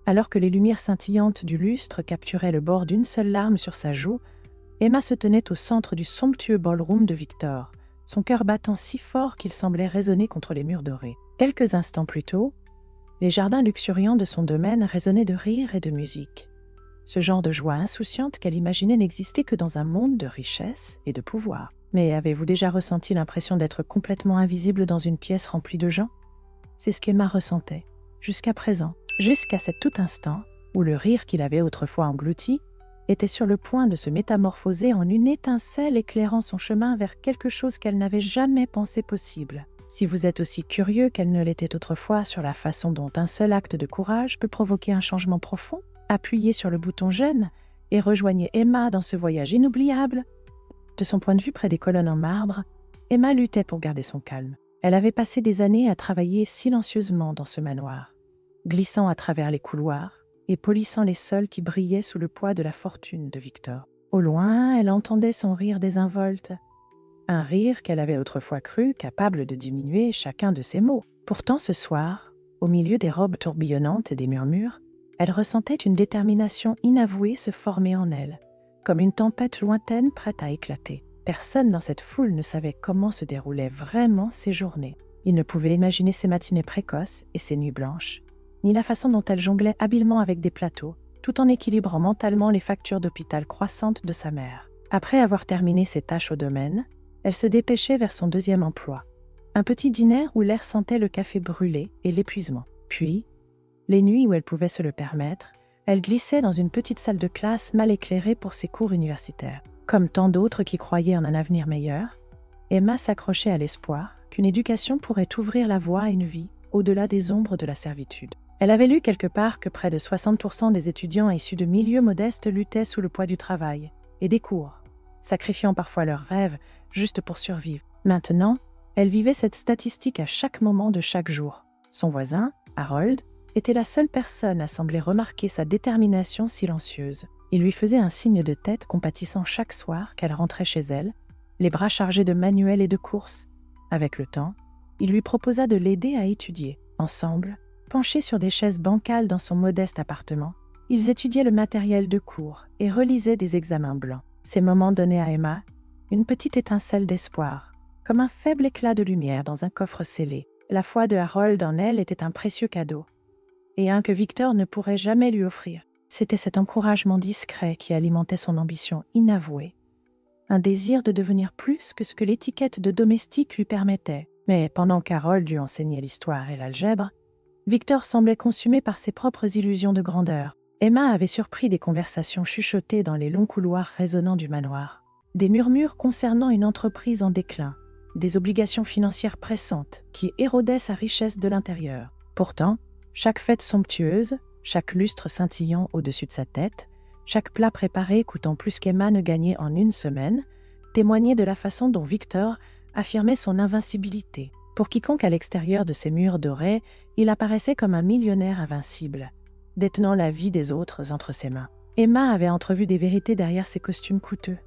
Alors que les lumières scintillantes du lustre capturaient le bord d'une seule larme sur sa joue, Emma se tenait au centre du somptueux ballroom de Victor, son cœur battant si fort qu'il semblait résonner contre les murs dorés. Quelques instants plus tôt, les jardins luxuriants de son domaine résonnaient de rire et de musique. Ce genre de joie insouciante qu'elle imaginait n'existait que dans un monde de richesse et de pouvoir. Mais avez-vous déjà ressenti l'impression d'être complètement invisible dans une pièce remplie de gens? C'est ce qu'Emma ressentait, jusqu'à présent, jusqu'à cet tout instant où le rire qu'il avait autrefois englouti était sur le point de se métamorphoser en une étincelle éclairant son chemin vers quelque chose qu'elle n'avait jamais pensé possible. Si vous êtes aussi curieux qu'elle ne l'était autrefois sur la façon dont un seul acte de courage peut provoquer un changement profond, appuyez sur le bouton j'aime et rejoignez Emma dans ce voyage inoubliable. De son point de vue près des colonnes en marbre, Emma luttait pour garder son calme. Elle avait passé des années à travailler silencieusement dans ce manoir, glissant à travers les couloirs et polissant les sols qui brillaient sous le poids de la fortune de Victor. Au loin, elle entendait son rire désinvolte, un rire qu'elle avait autrefois cru capable de diminuer chacun de ses mots. Pourtant ce soir, au milieu des robes tourbillonnantes et des murmures, elle ressentait une détermination inavouée se former en elle, comme une tempête lointaine prête à éclater. Personne dans cette foule ne savait comment se déroulaient vraiment ses journées. Il ne pouvait imaginer ses matinées précoces et ses nuits blanches, ni la façon dont elle jonglait habilement avec des plateaux, tout en équilibrant mentalement les factures d'hôpital croissantes de sa mère. Après avoir terminé ses tâches au domaine, elle se dépêchait vers son deuxième emploi, un petit dîner où l'air sentait le café brûlé et l'épuisement. Puis, les nuits où elle pouvait se le permettre, elle glissait dans une petite salle de classe mal éclairée pour ses cours universitaires. Comme tant d'autres qui croyaient en un avenir meilleur, Emma s'accrochait à l'espoir qu'une éducation pourrait ouvrir la voie à une vie au-delà des ombres de la servitude. Elle avait lu quelque part que près de 60% des étudiants issus de milieux modestes luttaient sous le poids du travail et des cours, sacrifiant parfois leurs rêves juste pour survivre. Maintenant, elle vivait cette statistique à chaque moment de chaque jour. Son voisin, Harold, était la seule personne à sembler remarquer sa détermination silencieuse. Il lui faisait un signe de tête compatissant chaque soir qu'elle rentrait chez elle, les bras chargés de manuels et de courses. Avec le temps, il lui proposa de l'aider à étudier. Ensemble, penchés sur des chaises bancales dans son modeste appartement, ils étudiaient le matériel de cours et relisaient des examens blancs. Ces moments donnaient à Emma une petite étincelle d'espoir, comme un faible éclat de lumière dans un coffre scellé. La foi de Harold en elle était un précieux cadeau, et un que Victor ne pourrait jamais lui offrir. C'était cet encouragement discret qui alimentait son ambition inavouée, un désir de devenir plus que ce que l'étiquette de domestique lui permettait. Mais pendant qu'Harold lui enseignait l'histoire et l'algèbre, Victor semblait consumé par ses propres illusions de grandeur. Emma avait surpris des conversations chuchotées dans les longs couloirs résonnants du manoir, des murmures concernant une entreprise en déclin, des obligations financières pressantes qui érodiaient sa richesse de l'intérieur. Pourtant, chaque fête somptueuse, chaque lustre scintillant au-dessus de sa tête, chaque plat préparé coûtant plus qu'Emma ne gagnait en une semaine, témoignait de la façon dont Victor affirmait son invincibilité. Pour quiconque à l'extérieur de ces murs dorés, il apparaissait comme un millionnaire invincible, détenant la vie des autres entre ses mains. Emma avait entrevu des vérités derrière ses costumes coûteux.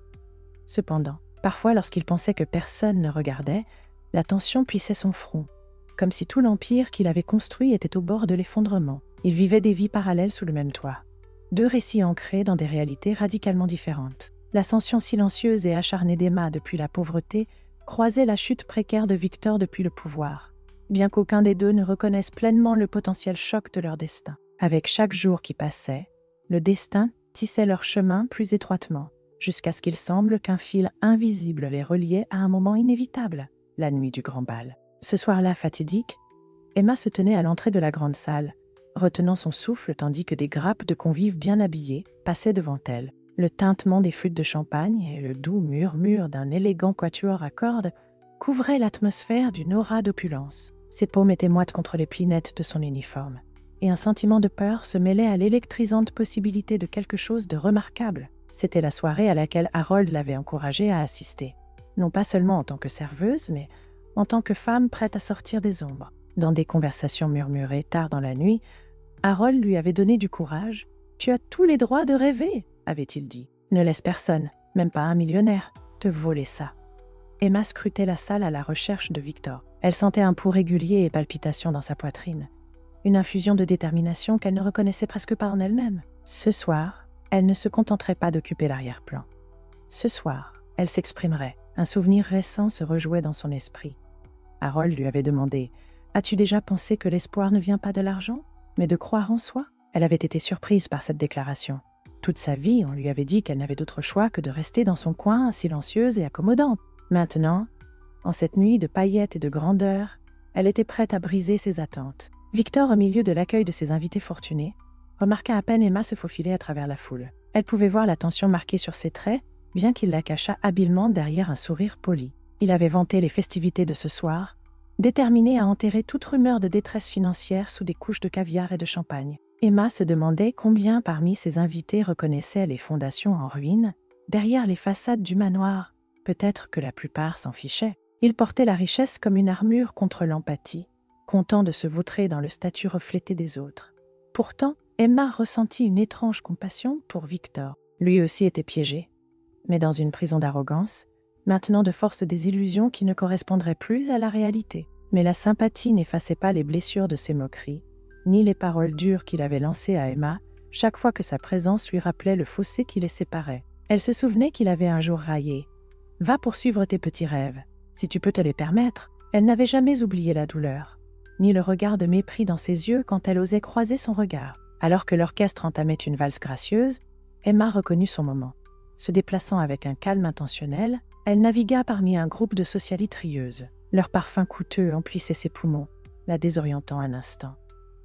Cependant, parfois lorsqu'il pensait que personne ne regardait, la tension plissait son front, comme si tout l'empire qu'il avait construit était au bord de l'effondrement. Il vivait des vies parallèles sous le même toit. Deux récits ancrés dans des réalités radicalement différentes. L'ascension silencieuse et acharnée d'Emma depuis la pauvreté croisait la chute précaire de Victor depuis le pouvoir, bien qu'aucun des deux ne reconnaisse pleinement le potentiel choc de leur destin. Avec chaque jour qui passait, le destin tissait leur chemin plus étroitement, jusqu'à ce qu'il semble qu'un fil invisible les reliait à un moment inévitable, la nuit du grand bal. Ce soir-là fatidique, Emma se tenait à l'entrée de la grande salle, retenant son souffle tandis que des grappes de convives bien habillés passaient devant elle. Le tintement des flûtes de champagne et le doux murmure d'un élégant quatuor à cordes couvraient l'atmosphère d'une aura d'opulence. Ses paumes étaient moites contre les plis nets de son uniforme, et un sentiment de peur se mêlait à l'électrisante possibilité de quelque chose de remarquable. C'était la soirée à laquelle Harold l'avait encouragée à assister, non pas seulement en tant que serveuse, mais en tant que femme prête à sortir des ombres. Dans des conversations murmurées tard dans la nuit, Harold lui avait donné du courage. « Tu as tous les droits de rêver », avait-il dit. « Ne laisse personne, même pas un millionnaire, te voler ça. » Emma scrutait la salle à la recherche de Victor. Elle sentait un pouls régulier et palpitations dans sa poitrine. une infusion de détermination qu'elle ne reconnaissait presque pas en elle-même. Ce soir, elle ne se contenterait pas d'occuper l'arrière-plan. Ce soir, elle s'exprimerait. Un souvenir récent se rejouait dans son esprit. Harold lui avait demandé « As-tu déjà pensé que l'espoir ne vient pas de l'argent, mais de croire en soi ?» Elle avait été surprise par cette déclaration. Toute sa vie, on lui avait dit qu'elle n'avait d'autre choix que de rester dans son coin, silencieuse et accommodante. Maintenant, en cette nuit de paillettes et de grandeur, elle était prête à briser ses attentes. Victor, au milieu de l'accueil de ses invités fortunés, remarqua à peine Emma se faufiler à travers la foule. Elle pouvait voir la tension marquée sur ses traits, bien qu'il la cachât habilement derrière un sourire poli. Il avait vanté les festivités de ce soir, déterminé à enterrer toute rumeur de détresse financière sous des couches de caviar et de champagne. Emma se demandait combien parmi ses invités reconnaissaient les fondations en ruine, derrière les façades du manoir. Peut-être que la plupart s'en fichaient. Il portait la richesse comme une armure contre l'empathie, content de se vautrer dans le statut reflété des autres. Pourtant, Emma ressentit une étrange compassion pour Victor. Lui aussi était piégé, mais dans une prison d'arrogance, maintenant de force des illusions qui ne correspondraient plus à la réalité. Mais la sympathie n'effaçait pas les blessures de ses moqueries, ni les paroles dures qu'il avait lancées à Emma chaque fois que sa présence lui rappelait le fossé qui les séparait. Elle se souvenait qu'il avait un jour raillé « Va poursuivre tes petits rêves, si tu peux te les permettre ». Elle n'avait jamais oublié la douleur, ni le regard de mépris dans ses yeux quand elle osait croiser son regard. Alors que l'orchestre entamait une valse gracieuse, Emma reconnut son moment. Se déplaçant avec un calme intentionnel, elle navigua parmi un groupe de socialites rieuses. Leur parfum coûteux emplissait ses poumons, la désorientant un instant.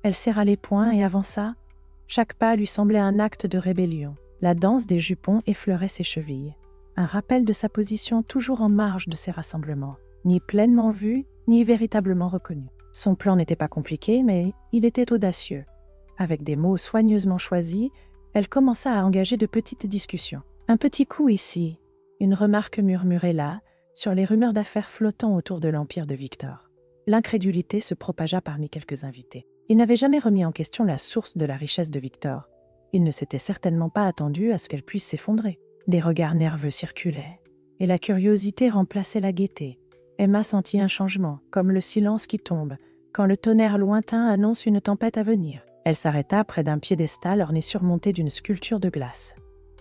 Elle serra les poings et avança. Chaque pas lui semblait un acte de rébellion. La danse des jupons effleurait ses chevilles. Un rappel de sa position toujours en marge de ces rassemblements, ni pleinement vue, ni véritablement reconnue. Son plan n'était pas compliqué, mais il était audacieux. Avec des mots soigneusement choisis, elle commença à engager de petites discussions. Un petit coup ici, une remarque murmurée là, sur les rumeurs d'affaires flottant autour de l'empire de Victor. L'incrédulité se propagea parmi quelques invités. Il n'avait jamais remis en question la source de la richesse de Victor. Il ne s'était certainement pas attendu à ce qu'elle puisse s'effondrer. Des regards nerveux circulaient, et la curiosité remplaçait la gaieté. Emma sentit un changement, comme le silence qui tombe, quand le tonnerre lointain annonce une tempête à venir. Elle s'arrêta près d'un piédestal orné surmonté d'une sculpture de glace.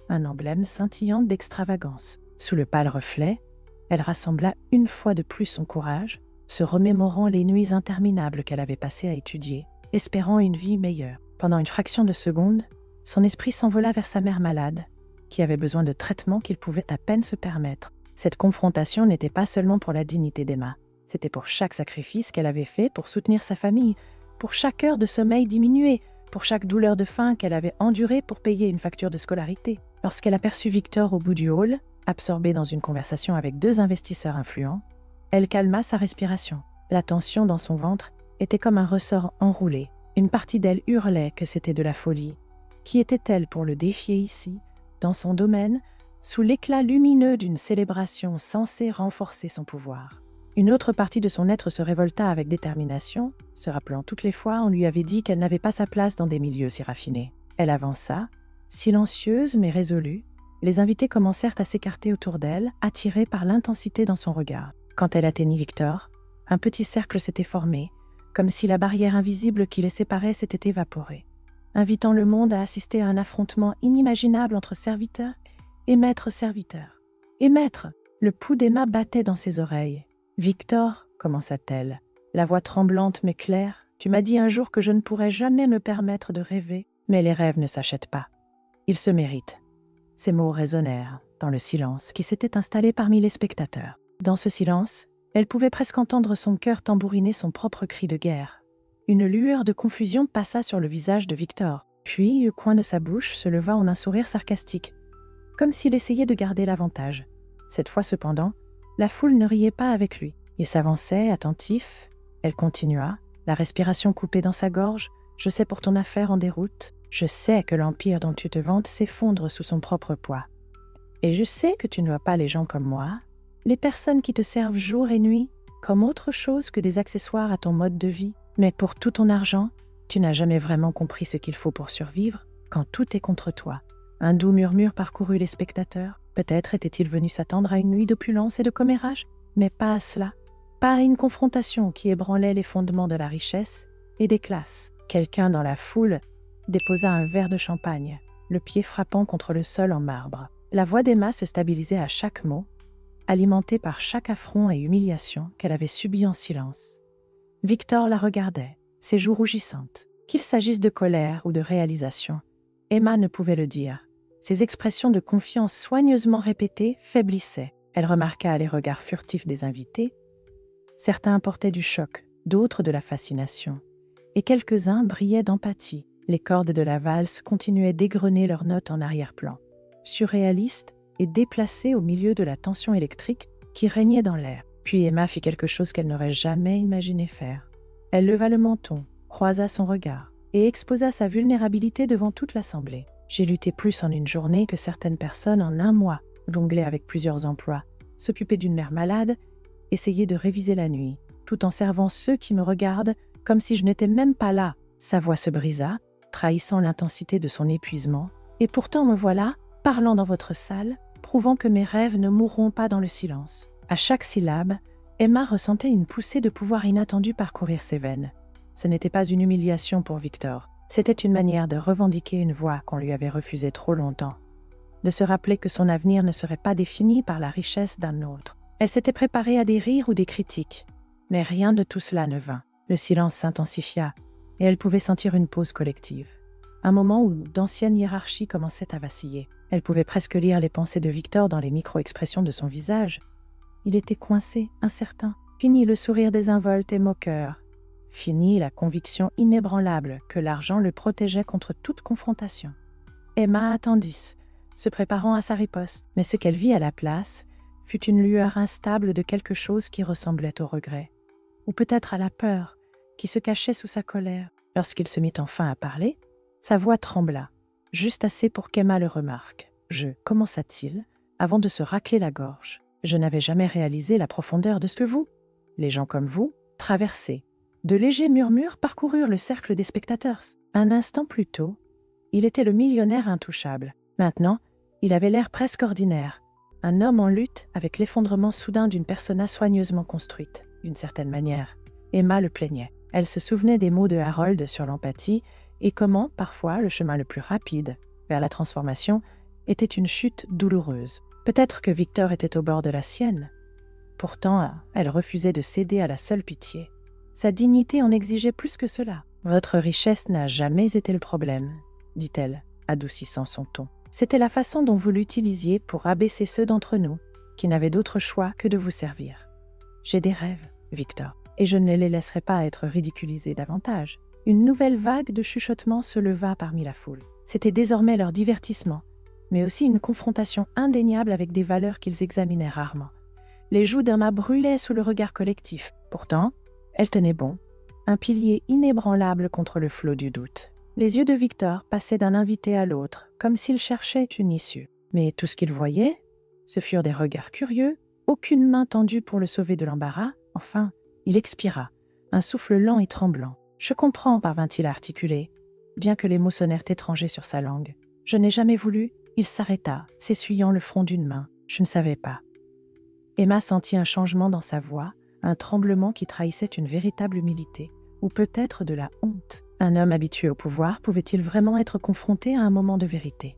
Un emblème scintillant d'extravagance. Sous le pâle reflet, elle rassembla une fois de plus son courage, se remémorant les nuits interminables qu'elle avait passées à étudier, espérant une vie meilleure. Pendant une fraction de seconde, son esprit s'envola vers sa mère malade, qui avait besoin de traitements qu'il pouvait à peine se permettre. Cette confrontation n'était pas seulement pour la dignité d'Emma, c'était pour chaque sacrifice qu'elle avait fait pour soutenir sa famille, pour chaque heure de sommeil diminuée, pour chaque douleur de faim qu'elle avait endurée pour payer une facture de scolarité. Lorsqu'elle aperçut Victor au bout du hall, absorbé dans une conversation avec deux investisseurs influents, elle calma sa respiration. La tension dans son ventre était comme un ressort enroulé. Une partie d'elle hurlait que c'était de la folie. Qui était-elle pour le défier ici, dans son domaine, sous l'éclat lumineux d'une célébration censée renforcer son pouvoir? Une autre partie de son être se révolta avec détermination, se rappelant toutes les fois on lui avait dit qu'elle n'avait pas sa place dans des milieux si raffinés. Elle avança, silencieuse mais résolue. Les invités commencèrent à s'écarter autour d'elle, attirés par l'intensité dans son regard. Quand elle atteignit Victor, un petit cercle s'était formé, comme si la barrière invisible qui les séparait s'était évaporée, invitant le monde à assister à un affrontement inimaginable entre serviteurs et maître-serviteur. Et maître, le pouls d'Emma battait dans ses oreilles. « Victor, commença-t-elle, la voix tremblante mais claire, tu m'as dit un jour que je ne pourrais jamais me permettre de rêver, mais les rêves ne s'achètent pas. Ils se méritent. » Ces mots résonnèrent dans le silence qui s'était installé parmi les spectateurs. Dans ce silence, elle pouvait presque entendre son cœur tambouriner son propre cri de guerre. Une lueur de confusion passa sur le visage de Victor, puis, au coin de sa bouche, se leva en un sourire sarcastique, comme s'il essayait de garder l'avantage. Cette fois cependant, la foule ne riait pas avec lui. Il s'avançait, attentif. Elle continua, la respiration coupée dans sa gorge. « Je sais pour ton affaire en déroute. Je sais que l'empire dont tu te vantes s'effondre sous son propre poids. Et je sais que tu ne vois pas les gens comme moi, les personnes qui te servent jour et nuit, comme autre chose que des accessoires à ton mode de vie. Mais pour tout ton argent, tu n'as jamais vraiment compris ce qu'il faut pour survivre quand tout est contre toi. » Un doux murmure parcourut les spectateurs. Peut-être était-il venu s'attendre à une nuit d'opulence et de commérage, mais pas à cela. Pas à une confrontation qui ébranlait les fondements de la richesse et des classes. Quelqu'un dans la foule déposa un verre de champagne, le pied frappant contre le sol en marbre. La voix d'Emma se stabilisait à chaque mot, alimentée par chaque affront et humiliation qu'elle avait subi en silence. Victor la regardait, ses joues rougissantes. Qu'il s'agisse de colère ou de réalisation, Emma ne pouvait le dire. Ses expressions de confiance soigneusement répétées faiblissaient. Elle remarqua les regards furtifs des invités. Certains portaient du choc, d'autres de la fascination, et quelques-uns brillaient d'empathie. Les cordes de la valse continuaient d'égrener leurs notes en arrière-plan, surréalistes et déplacées au milieu de la tension électrique qui régnait dans l'air. Puis Emma fit quelque chose qu'elle n'aurait jamais imaginé faire. Elle leva le menton, croisa son regard et exposa sa vulnérabilité devant toute l'assemblée. J'ai lutté plus en une journée que certaines personnes en un mois, jongler avec plusieurs emplois, s'occuper d'une mère malade, essayer de réviser la nuit, tout en servant ceux qui me regardent comme si je n'étais même pas là. Sa voix se brisa, trahissant l'intensité de son épuisement, et pourtant me voilà, parlant dans votre salle, prouvant que mes rêves ne mourront pas dans le silence. À chaque syllabe, Emma ressentait une poussée de pouvoir inattendue parcourir ses veines. Ce n'était pas une humiliation pour Victor, c'était une manière de revendiquer une voix qu'on lui avait refusée trop longtemps, de se rappeler que son avenir ne serait pas défini par la richesse d'un autre. Elle s'était préparée à des rires ou des critiques, mais rien de tout cela ne vint. Le silence s'intensifia, et elle pouvait sentir une pause collective. Un moment où d'anciennes hiérarchies commençaient à vaciller. Elle pouvait presque lire les pensées de Victor dans les micro-expressions de son visage. Il était coincé, incertain. Fini le sourire désinvolte et moqueur. Fini la conviction inébranlable que l'argent le protégeait contre toute confrontation. Emma attendit, se préparant à sa riposte, mais ce qu'elle vit à la place fut une lueur instable de quelque chose qui ressemblait au regret, ou peut-être à la peur, qui se cachait sous sa colère. Lorsqu'il se mit enfin à parler, sa voix trembla, juste assez pour qu'Emma le remarque. Commença-t-il, avant de se racler la gorge. Je n'avais jamais réalisé la profondeur de ce que vous, les gens comme vous, traversez. De légers murmures parcoururent le cercle des spectateurs. Un instant plus tôt, il était le millionnaire intouchable. Maintenant, il avait l'air presque ordinaire. Un homme en lutte avec l'effondrement soudain d'une persona soigneusement construite. D'une certaine manière, Emma le plaignait. Elle se souvenait des mots de Harold sur l'empathie et comment, parfois, le chemin le plus rapide vers la transformation était une chute douloureuse. Peut-être que Victor était au bord de la sienne. Pourtant, elle refusait de céder à la seule pitié. Sa dignité en exigeait plus que cela. « Votre richesse n'a jamais été le problème, » dit-elle, adoucissant son ton. « C'était la façon dont vous l'utilisiez pour abaisser ceux d'entre nous qui n'avaient d'autre choix que de vous servir. J'ai des rêves, Victor, et je ne les laisserai pas être ridiculisés davantage. » Une nouvelle vague de chuchotements se leva parmi la foule. C'était désormais leur divertissement, mais aussi une confrontation indéniable avec des valeurs qu'ils examinaient rarement. Les joues d'Emma brûlaient sous le regard collectif. Pourtant, elle tenait bon, un pilier inébranlable contre le flot du doute. Les yeux de Victor passaient d'un invité à l'autre, comme s'il cherchait une issue. Mais tout ce qu'il voyait, ce furent des regards curieux, aucune main tendue pour le sauver de l'embarras. Enfin, il expira, un souffle lent et tremblant. « Je comprends, parvint-il à articuler, bien que les mots sonnèrent étrangers sur sa langue. Je n'ai jamais voulu. » Il s'arrêta, s'essuyant le front d'une main. « Je ne savais pas. » Emma sentit un changement dans sa voix, un tremblement qui trahissait une véritable humilité, ou peut-être de la honte. Un homme habitué au pouvoir pouvait-il vraiment être confronté à un moment de vérité?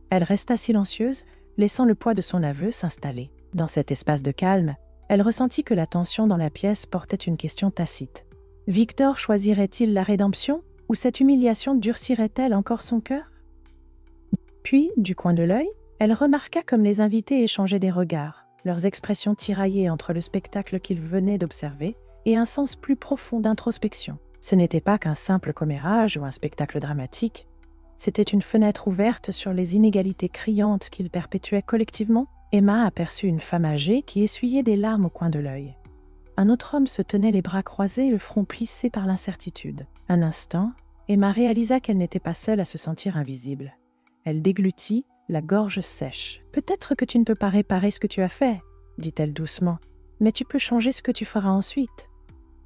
Elle resta silencieuse, laissant le poids de son aveu s'installer. Dans cet espace de calme, elle ressentit que la tension dans la pièce portait une question tacite. Victor choisirait-il la rédemption, ou cette humiliation durcirait-elle encore son cœur? Puis, du coin de l'œil, elle remarqua comme les invités échangeaient des regards, leurs expressions tiraillées entre le spectacle qu'ils venaient d'observer et un sens plus profond d'introspection. Ce n'était pas qu'un simple commérage ou un spectacle dramatique, c'était une fenêtre ouverte sur les inégalités criantes qu'ils perpétuaient collectivement. Emma aperçut une femme âgée qui essuyait des larmes au coin de l'œil. Un autre homme se tenait les bras croisés, le front plissé par l'incertitude. Un instant, Emma réalisa qu'elle n'était pas seule à se sentir invisible. Elle déglutit, la gorge sèche. « Peut-être que tu ne peux pas réparer ce que tu as fait, » dit-elle doucement, « mais tu peux changer ce que tu feras ensuite. »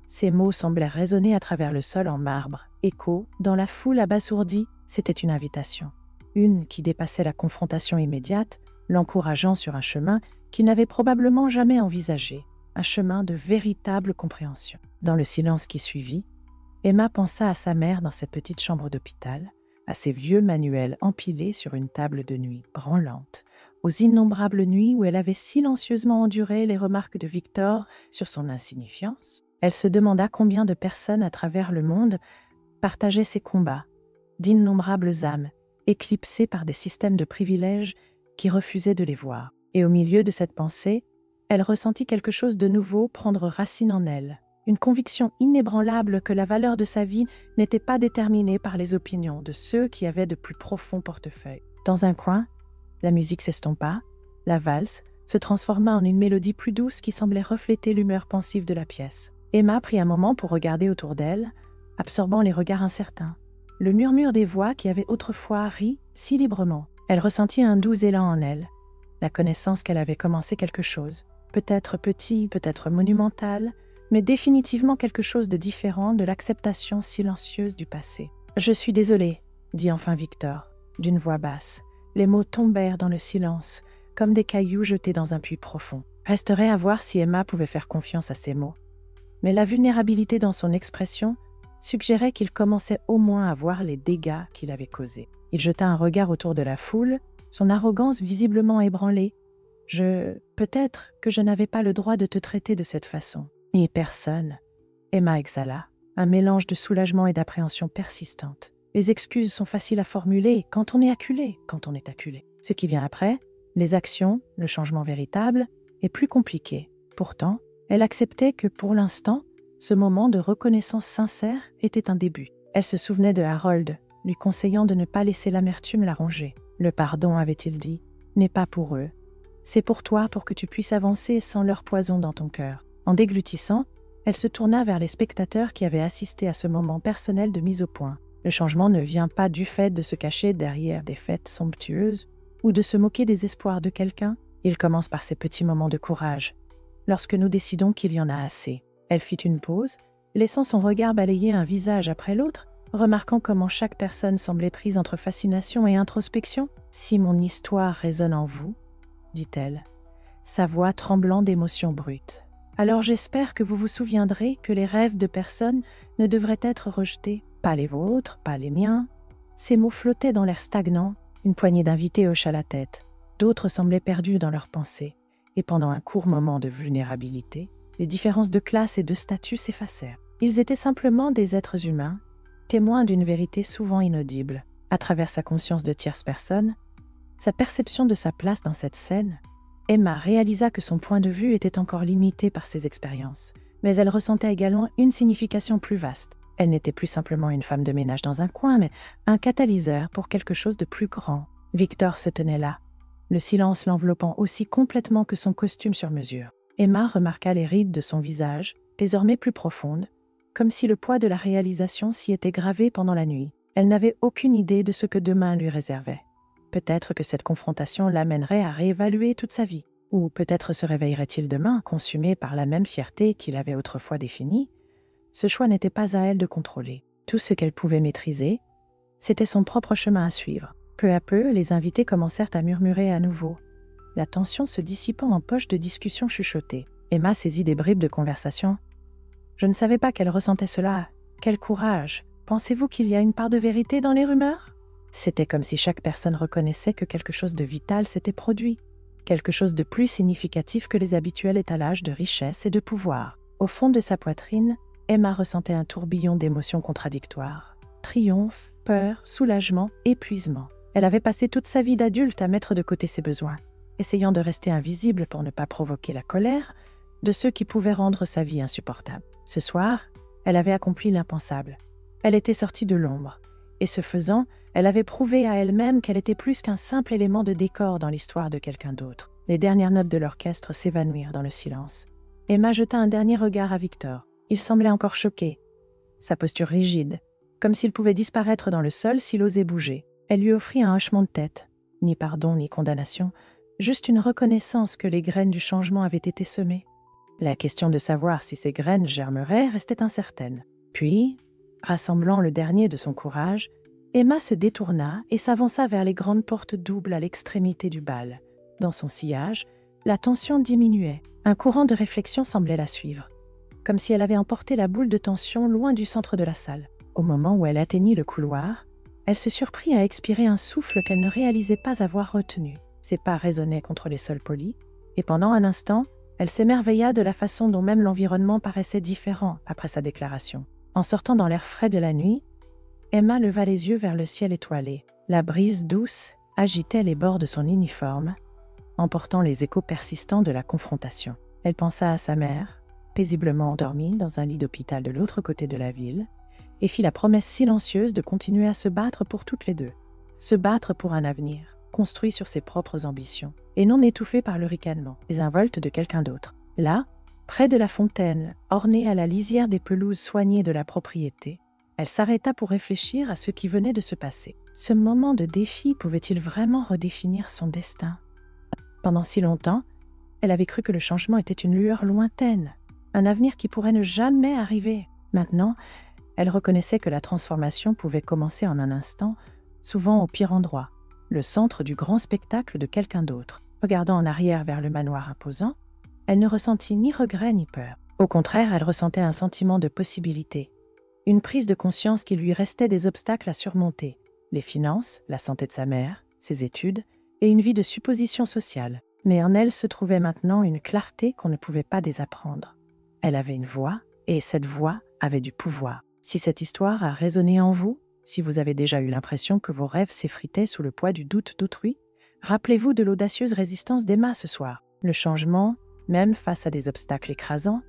Ces mots semblèrent résonner à travers le sol en marbre. Écho, dans la foule abasourdie, c'était une invitation. Une qui dépassait la confrontation immédiate, l'encourageant sur un chemin qu'il n'avait probablement jamais envisagé. Un chemin de véritable compréhension. Dans le silence qui suivit, Emma pensa à sa mère dans cette petite chambre d'hôpital, à ses vieux manuels empilés sur une table de nuit branlante, aux innombrables nuits où elle avait silencieusement enduré les remarques de Victor sur son insignifiance. Elle se demanda combien de personnes à travers le monde partageaient ces combats, d'innombrables âmes, éclipsées par des systèmes de privilèges qui refusaient de les voir. Et au milieu de cette pensée, elle ressentit quelque chose de nouveau prendre racine en elle, une conviction inébranlable que la valeur de sa vie n'était pas déterminée par les opinions de ceux qui avaient de plus profonds portefeuilles. Dans un coin, la musique s'estompa, la valse se transforma en une mélodie plus douce qui semblait refléter l'humeur pensive de la pièce. Emma prit un moment pour regarder autour d'elle, absorbant les regards incertains, le murmure des voix qui avaient autrefois ri si librement. Elle ressentit un doux élan en elle, la connaissance qu'elle avait commencé quelque chose, peut-être petit, peut-être monumental, mais définitivement quelque chose de différent de l'acceptation silencieuse du passé. « Je suis désolée », dit enfin Victor, d'une voix basse. Les mots tombèrent dans le silence, comme des cailloux jetés dans un puits profond. Resterait à voir si Emma pouvait faire confiance à ces mots. Mais la vulnérabilité dans son expression suggérait qu'il commençait au moins à voir les dégâts qu'il avait causés. Il jeta un regard autour de la foule, son arrogance visiblement ébranlée. « Peut-être que je n'avais pas le droit de te traiter de cette façon. » Ni personne. Emma exhala, un mélange de soulagement et d'appréhension persistante. Les excuses sont faciles à formuler quand on est acculé, Ce qui vient après, les actions, le changement véritable, est plus compliqué. Pourtant, elle acceptait que pour l'instant, ce moment de reconnaissance sincère était un début. Elle se souvenait de Harold, lui conseillant de ne pas laisser l'amertume la ronger. Le pardon, avait-il dit, n'est pas pour eux. C'est pour toi, pour que tu puisses avancer sans leur poison dans ton cœur. En déglutissant, elle se tourna vers les spectateurs qui avaient assisté à ce moment personnel de mise au point. Le changement ne vient pas du fait de se cacher derrière des fêtes somptueuses ou de se moquer des espoirs de quelqu'un. Il commence par ces petits moments de courage, lorsque nous décidons qu'il y en a assez. Elle fit une pause, laissant son regard balayer un visage après l'autre, remarquant comment chaque personne semblait prise entre fascination et introspection. « Si mon histoire résonne en vous, » dit-elle, sa voix tremblant d'émotion brute. Alors j'espère que vous vous souviendrez que les rêves de personne ne devraient être rejetés, pas les vôtres, pas les miens. Ces mots flottaient dans l'air stagnant, une poignée d'invités hocha la tête, d'autres semblaient perdus dans leurs pensées, et pendant un court moment de vulnérabilité, les différences de classe et de statut s'effacèrent. Ils étaient simplement des êtres humains, témoins d'une vérité souvent inaudible. À travers sa conscience de tierce personne, sa perception de sa place dans cette scène, Emma réalisa que son point de vue était encore limité par ses expériences, mais elle ressentait également une signification plus vaste. Elle n'était plus simplement une femme de ménage dans un coin, mais un catalyseur pour quelque chose de plus grand. Victor se tenait là, le silence l'enveloppant aussi complètement que son costume sur mesure. Emma remarqua les rides de son visage, désormais plus profondes, comme si le poids de la réalisation s'y était gravé pendant la nuit. Elle n'avait aucune idée de ce que demain lui réservait. Peut-être que cette confrontation l'amènerait à réévaluer toute sa vie. Ou peut-être se réveillerait-il demain, consumé par la même fierté qu'il avait autrefois définie. Ce choix n'était pas à elle de contrôler. Tout ce qu'elle pouvait maîtriser, c'était son propre chemin à suivre. Peu à peu, les invités commencèrent à murmurer à nouveau, la tension se dissipant en poches de discussions chuchotées. Emma saisit des bribes de conversation. « Je ne savais pas qu'elle ressentait cela. Quel courage! Pensez-vous qu'il y a une part de vérité dans les rumeurs ?» C'était comme si chaque personne reconnaissait que quelque chose de vital s'était produit, quelque chose de plus significatif que les habituels étalages de richesse et de pouvoir. Au fond de sa poitrine, Emma ressentait un tourbillon d'émotions contradictoires. Triomphe, peur, soulagement, épuisement. Elle avait passé toute sa vie d'adulte à mettre de côté ses besoins, essayant de rester invisible pour ne pas provoquer la colère de ceux qui pouvaient rendre sa vie insupportable. Ce soir, elle avait accompli l'impensable. Elle était sortie de l'ombre, et ce faisant, elle avait prouvé à elle-même qu'elle était plus qu'un simple élément de décor dans l'histoire de quelqu'un d'autre. Les dernières notes de l'orchestre s'évanouirent dans le silence. Emma jeta un dernier regard à Victor. Il semblait encore choqué, sa posture rigide, comme s'il pouvait disparaître dans le sol s'il osait bouger. Elle lui offrit un hochement de tête, ni pardon ni condamnation, juste une reconnaissance que les graines du changement avaient été semées. La question de savoir si ces graines germeraient restait incertaine. Puis, rassemblant le dernier de son courage, Emma se détourna et s'avança vers les grandes portes doubles à l'extrémité du bal. Dans son sillage, la tension diminuait. Un courant de réflexion semblait la suivre. comme si elle avait emporté la boule de tension loin du centre de la salle. Au moment où elle atteignit le couloir, elle se surprit à expirer un souffle qu'elle ne réalisait pas avoir retenu. Ses pas résonnaient contre les sols polis, et pendant un instant, elle s'émerveilla de la façon dont même l'environnement paraissait différent après sa déclaration. En sortant dans l'air frais de la nuit, Emma leva les yeux vers le ciel étoilé. La brise douce agitait les bords de son uniforme, emportant les échos persistants de la confrontation. Elle pensa à sa mère, paisiblement endormie dans un lit d'hôpital de l'autre côté de la ville, et fit la promesse silencieuse de continuer à se battre pour toutes les deux. Se battre pour un avenir, construit sur ses propres ambitions, et non étouffé par le ricanement, désinvolte de quelqu'un d'autre. Là, près de la fontaine, ornée à la lisière des pelouses soignées de la propriété, elle s'arrêta pour réfléchir à ce qui venait de se passer. Ce moment de défi pouvait-il vraiment redéfinir son destin? Pendant si longtemps, elle avait cru que le changement était une lueur lointaine, un avenir qui pourrait ne jamais arriver. Maintenant, elle reconnaissait que la transformation pouvait commencer en un instant, souvent au pire endroit, le centre du grand spectacle de quelqu'un d'autre. Regardant en arrière vers le manoir imposant, elle ne ressentit ni regret ni peur. Au contraire, elle ressentait un sentiment de possibilité, une prise de conscience qu'il lui restait des obstacles à surmonter, les finances, la santé de sa mère, ses études et une vie de supposition sociale. Mais en elle se trouvait maintenant une clarté qu'on ne pouvait pas désapprendre. Elle avait une voix, et cette voix avait du pouvoir. Si cette histoire a résonné en vous, si vous avez déjà eu l'impression que vos rêves s'effritaient sous le poids du doute d'autrui, rappelez-vous de l'audacieuse résistance d'Emma ce soir. Le changement, même face à des obstacles écrasants,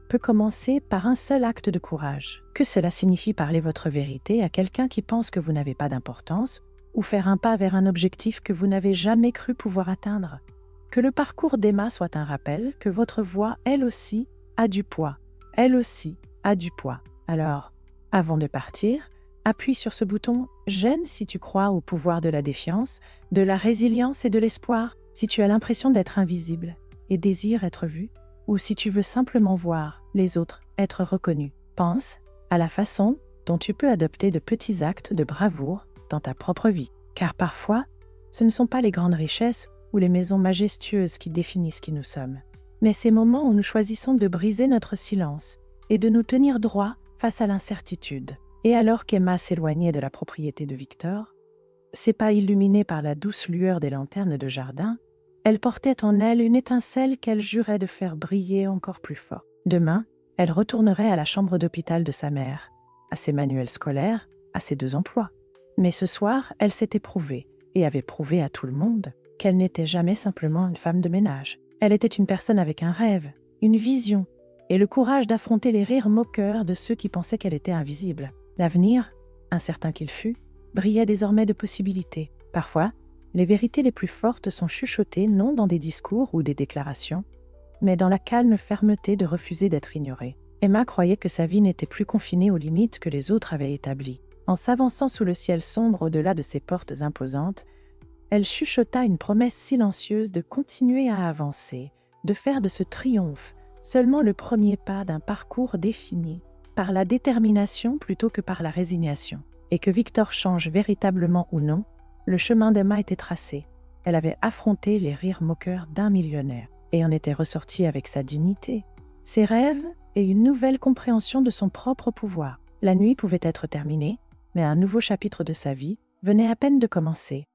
peut commencer par un seul acte de courage. Que cela signifie parler votre vérité à quelqu'un qui pense que vous n'avez pas d'importance, ou faire un pas vers un objectif que vous n'avez jamais cru pouvoir atteindre. Que le parcours d'Emma soit un rappel que votre voix, elle aussi, a du poids. Elle aussi a du poids. Alors, avant de partir, appuie sur ce bouton « J'aime » si tu crois au pouvoir de la défiance, de la résilience et de l'espoir, si tu as l'impression d'être invisible et désires être vu, ou si tu veux simplement voir les autres être reconnus. Pense à la façon dont tu peux adopter de petits actes de bravoure dans ta propre vie. Car parfois, ce ne sont pas les grandes richesses ou les maisons majestueuses qui définissent qui nous sommes, mais ces moments où nous choisissons de briser notre silence et de nous tenir droit face à l'incertitude. Et alors qu'Emma s'éloignait de la propriété de Victor, ses pas illuminés par la douce lueur des lanternes de jardin, elle portait en elle une étincelle qu'elle jurait de faire briller encore plus fort. Demain, elle retournerait à la chambre d'hôpital de sa mère, à ses manuels scolaires, à ses 2 emplois. Mais ce soir, elle s'était prouvée, et avait prouvé à tout le monde, qu'elle n'était jamais simplement une femme de ménage. Elle était une personne avec un rêve, une vision, et le courage d'affronter les rires moqueurs de ceux qui pensaient qu'elle était invisible. L'avenir, incertain qu'il fût, brillait désormais de possibilités. Parfois, les vérités les plus fortes sont chuchotées non dans des discours ou des déclarations, mais dans la calme fermeté de refuser d'être ignorée. Emma croyait que sa vie n'était plus confinée aux limites que les autres avaient établies. En s'avançant sous le ciel sombre au-delà de ces portes imposantes, elle chuchota une promesse silencieuse de continuer à avancer, de faire de ce triomphe seulement le premier pas d'un parcours défini par la détermination plutôt que par la résignation. Et que Victor change véritablement ou non, le chemin d'Emma était tracé. Elle avait affronté les rires moqueurs d'un millionnaire et en était ressortie avec sa dignité, ses rêves et une nouvelle compréhension de son propre pouvoir. La nuit pouvait être terminée, mais un nouveau chapitre de sa vie venait à peine de commencer.